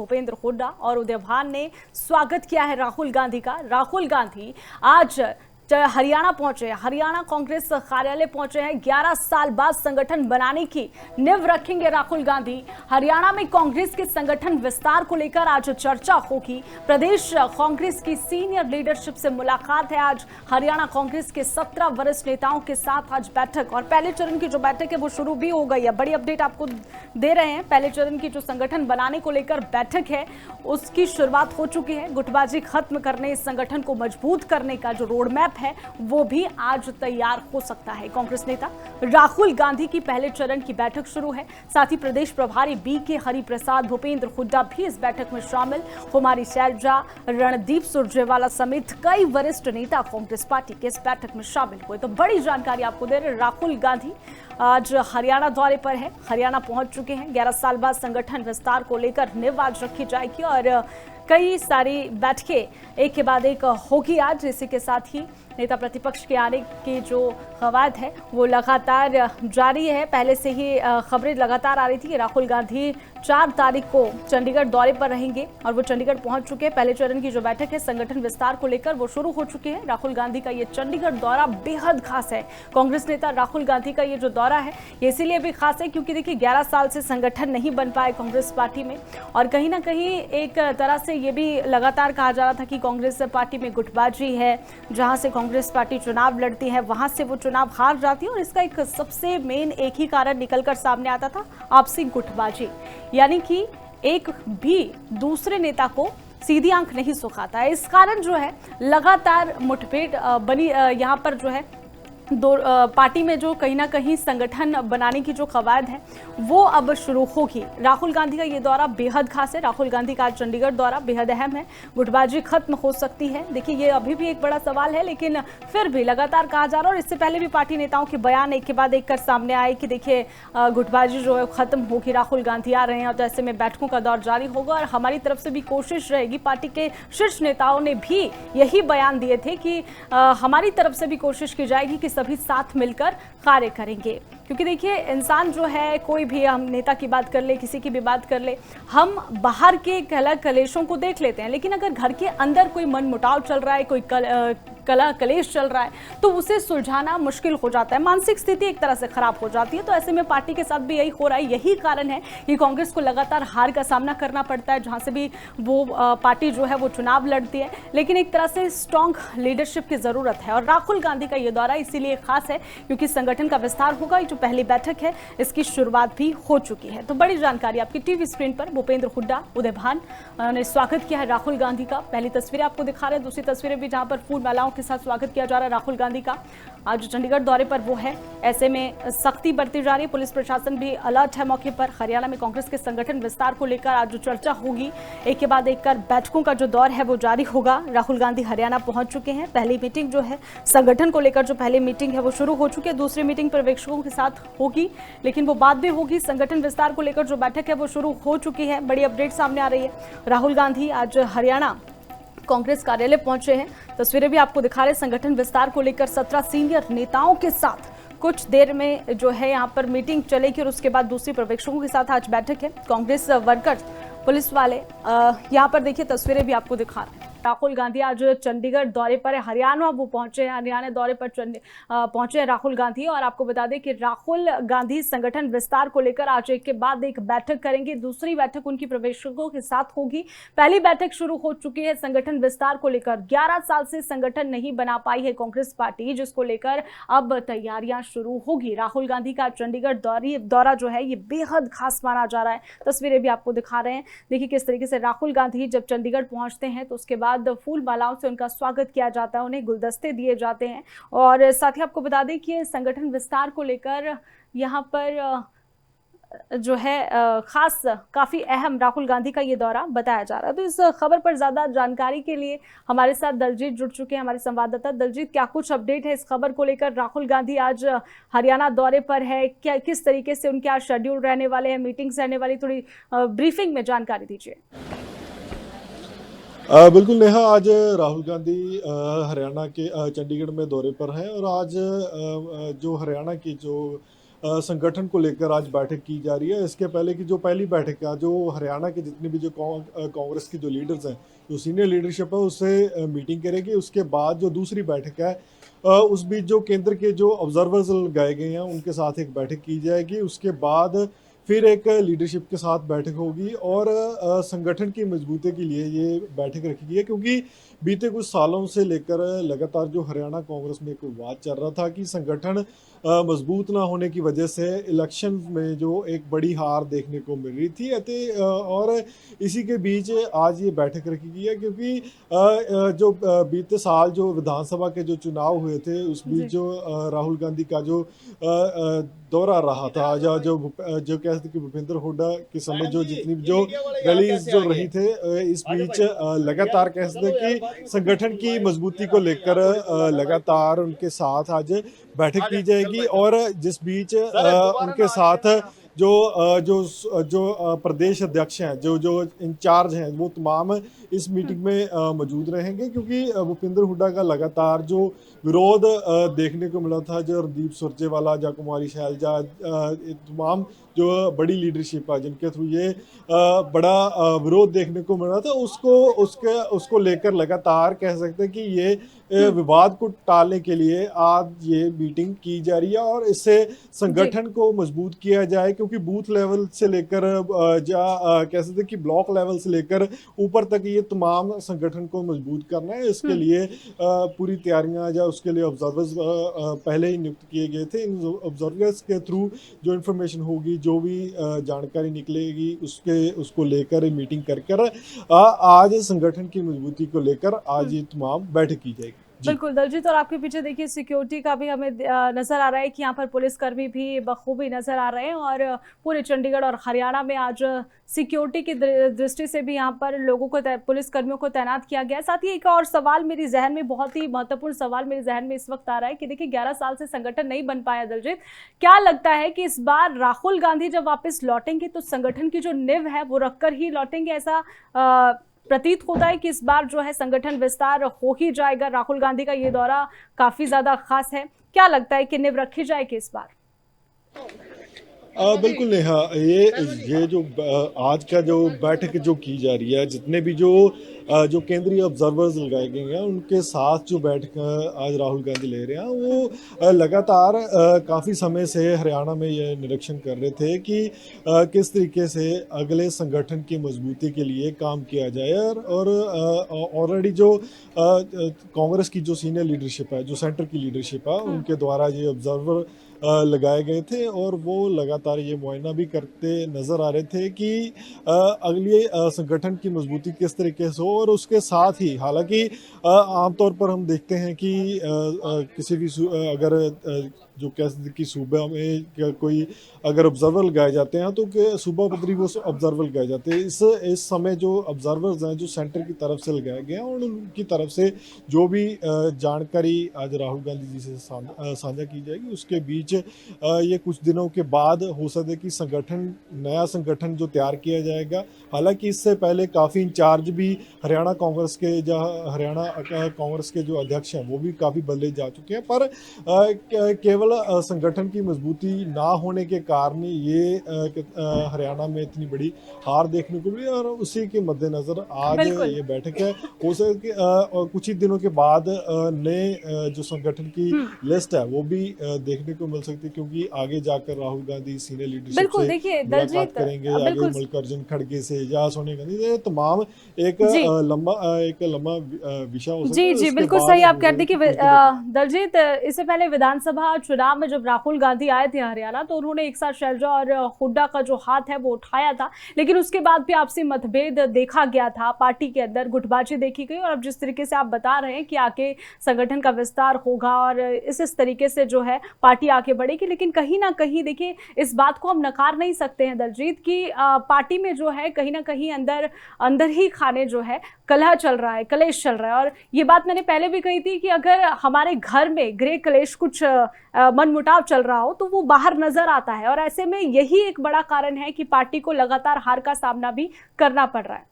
भूपेंद्र हुड्डा और उदयभान ने स्वागत किया है राहुल गांधी का। राहुल गांधी आज हरियाणा पहुंचे, हरियाणा कांग्रेस कार्यालय पहुंचे हैं। 11 साल बाद संगठन बनाने की नींव रखेंगे राहुल गांधी। हरियाणा में कांग्रेस के संगठन विस्तार को लेकर आज चर्चा होगी। प्रदेश कांग्रेस की सीनियर लीडरशिप से मुलाकात है आज। हरियाणा कांग्रेस के 17 वरिष्ठ नेताओं के साथ आज बैठक, और पहले चरण की जो बैठक है वो शुरू भी हो गई है। बड़ी अपडेट आपको दे रहे हैं। पहले चरण की जो संगठन बनाने को लेकर बैठक है उसकी शुरुआत हो चुकी है। गुटबाजी खत्म करने, इस संगठन को मजबूत करने का जो रोड मैप है वो भी आज तैयार हो सकता है। कांग्रेस नेता राहुल गांधी की पहले चरण की बैठक शुरू है। साथ ही प्रदेश प्रभारी बीके हरिप्रसाद, भूपेंद्र हुड्डा भी इस बैठक में शामिल। कुमारी शैलजा, रणदीप सुरजेवाला समेत कई वरिष्ठ नेता कांग्रेस पार्टी के इस बैठक में शामिल हुए। तो बड़ी जानकारी आपको दे रहे, राहुल गांधी आज हरियाणा दौरे पर है, हरियाणा पहुंच चुके हैं। 11 साल बाद संगठन विस्तार को लेकर नींव आज रखी जाएगी और कई सारी बैठकें एक के बाद एक होगी आज। इसी के साथ ही नेता प्रतिपक्ष के आने की जो खबरें है वो लगातार जारी है। पहले से ही खबरें लगातार आ रही थी कि राहुल गांधी 4 तारीख को चंडीगढ़ दौरे पर रहेंगे और वो चंडीगढ़ पहुंच चुके हैं। पहले चरण की जो बैठक है संगठन विस्तार को लेकर वो शुरू हो चुकी है। राहुल गांधी का ये चंडीगढ़ दौरा बेहद खास है। कांग्रेस नेता राहुल गांधी का ये जो दौरा है ये इसीलिए भी खास है क्योंकि देखिए 11 साल से संगठन नहीं बन पाए कांग्रेस पार्टी में, और कहीं ना कहीं एक तरह से ये भी लगातार कहा जा रहा था कि कांग्रेस पार्टी में गुटबाजी है। जहां से कांग्रेस पार्टी चुनाव लड़ती है वहां से वो चुनाव हार जाती है, और इसका एक सबसे मेन एक ही कारण निकलकर सामने आता था, आपसी गुटबाजी। यानी कि एक भी दूसरे नेता को सीधी आंख नहीं सुखाता है। इस कारण जो है लगातार मुठभेड़ बनी यहाँ पर जो है दो पार्टी में जो कहीं ना कहीं संगठन बनाने की जो कवायद है वो अब शुरू होगी। राहुल गांधी का ये दौरा बेहद खास है। राहुल गांधी का चंडीगढ़ दौरा बेहद अहम है। गुटबाजी खत्म हो सकती है, देखिए ये अभी भी एक बड़ा सवाल है, लेकिन फिर भी लगातार कहा जा रहा है और इससे पहले भी पार्टी नेताओं के बयान एक के बाद एक कर सामने आए कि देखिए गुटबाजी जो है खत्म होगी। राहुल गांधी आ रहे हैं तो ऐसे में बैठकों का दौर जारी होगा और हमारी तरफ से भी कोशिश रहेगी। पार्टी के शीर्ष नेताओं ने भी यही बयान दिए थे कि हमारी तरफ से भी कोशिश की जाएगी कि सभी साथ मिलकर कार्य करेंगे। क्योंकि देखिए इंसान जो है, कोई भी, हम नेता की बात कर ले, किसी की भी बात कर ले, हम बाहर के कलह कलेशों को देख लेते हैं, लेकिन अगर घर के अंदर कोई मनमुटाव चल रहा है, कोई कला कलेश चल रहा है तो उसे सुलझाना मुश्किल हो जाता है। मानसिक स्थिति एक तरह से खराब हो जाती है। तो ऐसे में पार्टी के साथ भी यही हो रहा है। यही कारण है कि कांग्रेस को लगातार हार का सामना करना पड़ता है जहां से भी वो पार्टी जो है वो चुनाव लड़ती है, लेकिन एक तरह से स्ट्रॉन्ग लीडरशिप की जरूरत है। और राहुल गांधी का ये दौरा इसीलिए खास है क्योंकि संगठन का विस्तार होगा। जो पहली बैठक है इसकी शुरुआत भी हो चुकी है। तो बड़ी जानकारी आपकी टीवी स्क्रीन पर। भूपेंद्र हुड्डा, उदयभान ने स्वागत किया है राहुल गांधी का। पहली तस्वीरें आपको दिखा रहे हैं, दूसरी तस्वीरें भी जहां पर फूल मालाओं के साथ स्वागत किया जा रहा है राहुल गांधी का। आज चंडीगढ़ दौरे पर वो है, ऐसे में सख्ती बरती जा रही है। पुलिस प्रशासन भी अलर्ट है मौके पर। हरियाणा में कांग्रेस के संगठन विस्तार को लेकर आज जो चर्चा होगी, एक के बाद एक कर बैठकों का जो दौर है वो जारी होगा। राहुल गांधी हरियाणा पहुंच चुके हैं। पहली मीटिंग जो है संगठन को लेकर, जो पहली मीटिंग है वो शुरू हो चुकी है। दूसरी मीटिंग पर्यवेक्षकों के साथ होगी, लेकिन वो बाद में होगी। संगठन विस्तार को लेकर जो बैठक है वो शुरू हो चुकी है। बड़ी अपडेट सामने आ रही है। राहुल गांधी आज हरियाणा कांग्रेस कार्यालय पहुंचे हैं। तस्वीरें भी आपको दिखा रहे हैं। संगठन विस्तार को लेकर 17 सीनियर नेताओं के साथ कुछ देर में जो है यहां पर मीटिंग चलेगी और उसके बाद दूसरी पर्यवेक्षकों के साथ आज बैठक है। कांग्रेस वर्कर्स, पुलिस वाले यहां पर देखिए तस्वीरें भी आपको दिखा रहे हैं। राहुल गांधी आज चंडीगढ़ दौरे पर है, हरियाणा वो पहुंचे हैं। हरियाणा दौरे पर पहुंचे हैं राहुल गांधी। और आपको बता दें कि राहुल गांधी संगठन विस्तार को लेकर आज एक के बाद एक बैठक करेंगे। दूसरी बैठक उनकी पर्यवेक्षकों के साथ होगी। पहली बैठक शुरू हो चुकी है संगठन विस्तार को लेकर। 11 साल से संगठन नहीं बना पाई है कांग्रेस पार्टी, जिसको लेकर अब तैयारियां शुरू होगी। राहुल गांधी का चंडीगढ़ दौरा जो है ये बेहद खास माना जा रहा है। तस्वीरें भी आपको दिखा रहे हैं। देखिए किस तरीके से राहुल गांधी जब चंडीगढ़ पहुंचते हैं तो उसके बाद फूल मालाओं से उनका स्वागत किया जाता है, उन्हें गुलदस्ते दिए जाते हैं। और साथ ही आपको बता दें कि संगठन विस्तार को लेकर यहाँ पर जो है खास काफी अहम राहुल गांधी का ये दौरा बताया जा रहा है। तो इस खबर पर ज्यादा जानकारी के लिए हमारे साथ दलजीत जुड़ चुके हैं, हमारे संवाददाता। दलजीत, क्या कुछ अपडेट है इस खबर को लेकर? राहुल गांधी आज हरियाणा दौरे पर है, क्या किस तरीके से उनके आज शेड्यूल रहने वाले हैं, मीटिंग्स रहने वाली, थोड़ी ब्रीफिंग में जानकारी दीजिए। बिल्कुल नेहा, आज राहुल गांधी हरियाणा के चंडीगढ़ में दौरे पर हैं और आज जो हरियाणा की जो संगठन को लेकर आज बैठक की जा रही है। इसके पहले की जो पहली बैठक है, जो हरियाणा के जितने भी जो कांग्रेस के जो लीडर्स हैं, जो सीनियर लीडरशिप है, उससे मीटिंग करेगी। उसके बाद जो दूसरी बैठक है, उस बीच जो केंद्र के जो ऑब्जर्वर्स लगाए गए हैं उनके साथ एक बैठक की जाएगी। उसके बाद फिर एक लीडरशिप के साथ बैठक होगी और संगठन की मजबूती के लिए ये बैठक रखी गई है, क्योंकि बीते कुछ सालों से लेकर लगातार जो हरियाणा कांग्रेस में एक विवाद चल रहा था कि संगठन मजबूत ना होने की वजह से इलेक्शन में जो एक बड़ी हार देखने को मिल रही थी। और इसी के बीच आज ये बैठक रखी गई है, क्योंकि जो बीते साल जो विधानसभा के जो चुनाव हुए थे, उस बीच जी जो राहुल गांधी का जो दौरा रहा था, जो कह सकते कि भूपेंद्र हुड्डा के समय जो जितनी जो रैलीज जो रही थे, इस बीच लगातार कह सकते कि संगठन की मजबूती को लेकर लगातार उनके साथ आज बैठक की जाएगी। और जिस बीच उनके साथ जो प्रदेश अध्यक्ष हैं, जो जो इंचार्ज हैं, वो तमाम इस मीटिंग में मौजूद रहेंगे, क्योंकि भूपेंद्र हुड्डा का लगातार जो विरोध देखने को मिला था, जो रणदीप सुरजेवाला, जा कुमारी शैलजा, तमाम जो बड़ी लीडरशिप है जिनके थ्रू ये बड़ा विरोध देखने को मिला था, उसको लेकर लगातार कह सकते हैं कि ये विवाद को टालने के लिए आज ये मीटिंग की जा रही है और इससे जी संगठन को मजबूत किया जाए, क्योंकि बूथ लेवल से लेकर कह सकते हैं कि ब्लॉक लेवल से लेकर ऊपर तक ये तमाम संगठन को मजबूत करना है। इसके लिए पूरी तैयारियां या उसके लिए ऑब्जर्वर्स पहले ही नियुक्त किए गए थे। इन ऑब्जर्वर्स के थ्रू जो इन्फॉर्मेशन होगी, जो भी जानकारी निकलेगी, उसको लेकर मीटिंग कर आज संगठन की मजबूती को लेकर आज ये तमाम बैठक की जाएगी। बिल्कुल दलजीत, और आपके पीछे देखिए सिक्योरिटी का भी हमें नजर आ रहा है कि यहाँ पर पुलिसकर्मी भी बखूबी नजर आ रहे हैं और पूरे चंडीगढ़ और हरियाणा में आज सिक्योरिटी की दृष्टि से भी यहाँ पर लोगों को पुलिसकर्मियों को तैनात किया गया है। साथ ही एक और सवाल मेरी जहन में, बहुत ही महत्वपूर्ण सवाल मेरे जहन में इस वक्त आ रहा है कि देखिए 11 साल से संगठन नहीं बन पाया। दलजीत, क्या लगता है कि इस बार राहुल गांधी जब वापस लौटेंगे तो संगठन की जो नींव है वो रखकर ही लौटेंगे? ऐसा प्रतीत होता है कि इस बार जो है संगठन विस्तार हो ही जाएगा। राहुल गांधी का ये दौरा काफी ज्यादा खास है। क्या लगता है कि नींव रखी जाएगी इस बार? बिल्कुल नेहा, ये जो आज का जो बैठक जो की जा रही है, जितने भी जो केंद्रीय ऑब्जर्वर्स लगाए गए हैं, उनके साथ जो बैठक आज राहुल गांधी ले रहे हैं, वो लगातार काफ़ी समय से हरियाणा में ये निरीक्षण कर रहे थे कि किस तरीके से अगले संगठन की मजबूती के लिए काम किया जाए। और ऑलरेडी जो कांग्रेस की जो सीनियर लीडरशिप है, जो सेंटर की लीडरशिप है, उनके द्वारा ये ऑब्जर्वर लगाए गए थे और वो लगातार ये मुआयना भी करते नज़र आ रहे थे कि अगली संगठन की मजबूती किस तरीके से हो। और उसके साथ ही, हालांकि आमतौर पर हम देखते हैं कि किसी भी अगर जो कह सकते कि सूबा में कोई अगर ऑब्जर्वर लगाए जाते हैं तो सूबा पद्धति वो ऑब्जर्वर लगाए जाते हैं। इस समय जो ऑब्जर्वर्स हैं, जो सेंटर की तरफ से लगाए गए हैं, और उनकी तरफ से जो भी जानकारी आज राहुल गांधी जी से साझा की जाएगी, उसके बीच ये कुछ दिनों के बाद हो सकता है कि नया संगठन जो तैयार किया जाएगा। हालांकि इससे पहले काफ़ी इंचार्ज भी हरियाणा कांग्रेस के जो अध्यक्ष हैं वो भी काफ़ी बदले जा चुके हैं, पर केवल संगठन की मजबूती ना होने के कारण ये हरियाणा में इतनी बड़ी हार देखने को मिली। और उसी के मद्देनजर आज ये बैठक है। हो सकता है कि कुछ ही दिनों के बाद नए जो संगठन की लिस्ट है वो भी देखने को मिल सकती है, क्योंकि आगे जाकर राहुल गांधी सीनियर लीडरशिप से मुलाकात करेंगे, आगे मल्लिकार्जुन खड़गे से या सोनिया गांधी, ये तमाम एक लंबा विषय हो सकता है। जी बिल्कुल सही आप कहते हैं कि दलजीत, इससे पहले विधानसभा चुनाव में जब राहुल गांधी आए थे हरियाणा, तो उन्होंने एक साथ शैलजा और हुड्डा का जो हाथ है वो उठाया था, लेकिन उसके बाद भी आपसी मतभेद देखा गया था, पार्टी के अंदर गुटबाजी देखी गई। और अब जिस तरीके से आप बता रहे हैं कि आगे संगठन का विस्तार होगा और इस तरीके से जो है पार्टी आगे बढ़ेगी, लेकिन कहीं ना कहीं देखिए इस बात को हम नकार नहीं सकते हैं दलजीत की पार्टी में जो है कहीं ना कहीं अंदर ही खाने जो है कलह चल रहा है, कलेश चल रहा है। और ये बात मैंने पहले भी कही थी कि अगर हमारे घर में गृह कलेश कुछ मनमुटाव चल रहा हो तो वो बाहर नजर आता है, और ऐसे में यही एक बड़ा कारण है कि पार्टी को लगातार हार का सामना भी करना पड़ रहा है।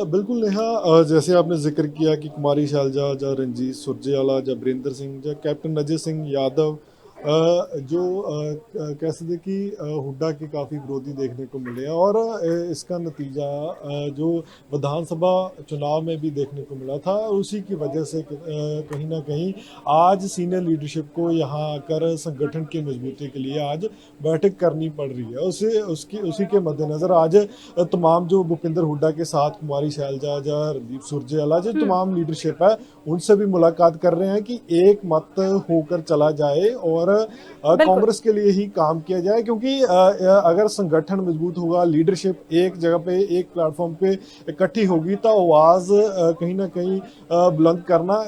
बिल्कुल नेहा, जैसे आपने जिक्र किया कि कुमारी शैलजा, रणजीत सुरजेवाला, वीरेंद्र सिंह, कैप्टन अजय सिंह यादव, जो कह सकते कि हुड्डा के काफ़ी विरोधी देखने को मिले हैं और इसका नतीजा जो विधानसभा चुनाव में भी देखने को मिला था, उसी की वजह से कहीं न कहीं आज सीनियर लीडरशिप को यहाँ आकर संगठन की मजबूती के लिए आज बैठक करनी पड़ रही है। उसी के मद्देनज़र आज तमाम जो भूपिंदर हुड्डा के साथ कुमारी शैलजा, रणदीप सुरजेवाला, जो तमाम लीडरशिप है, उनसे भी मुलाकात कर रहे हैं कि एक मत होकर चला जाए और कांग्रेस के लिए ही काम किया जाए, क्योंकि अगर संगठन मजबूत होगा, लीडरशिप एक जगह पे एक प्लेटफॉर्म पे इकट्ठी होगी, तो आवाज़ कहीं ना कहीं बुलंद करना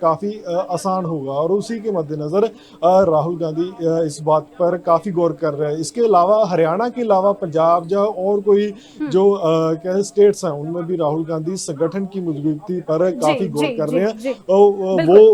काफ़ी आसान होगा। और उसी के मद्देनज़र राहुल गांधी इस बात पर काफ़ी गौर कर रहे हैं। इसके अलावा हरियाणा के अलावा पंजाब या और कोई जो क्या स्टेट्स हैं, उनमें भी राहुल गांधी संगठन की मजबूती पर काफ़ी गौर कर रहे हैं।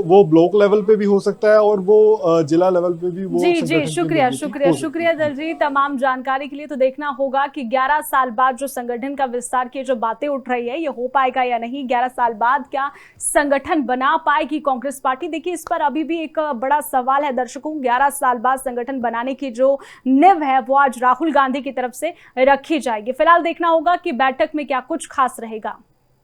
वो ब्लॉक लेवल पे भी हो सकता है और वो जिला लेवल पे भी वो जी शुक्रिया दलजीत तमाम जानकारी के लिए। तो देखना होगा कि 11 साल बाद जो संगठन का विस्तार की जो बातें उठ रही है, ये हो पाएगा या नहीं। 11 साल बाद क्या संगठन बना पाएगी कांग्रेस पार्टी? देखिए, इस पर अभी भी एक बड़ा सवाल है दर्शकों। 11 साल बाद संगठन बनाने की जो नींव है वो आज राहुल गांधी की तरफ से रखी जाएगी। फिलहाल देखना होगा कि बैठक में क्या कुछ खास रहेगा।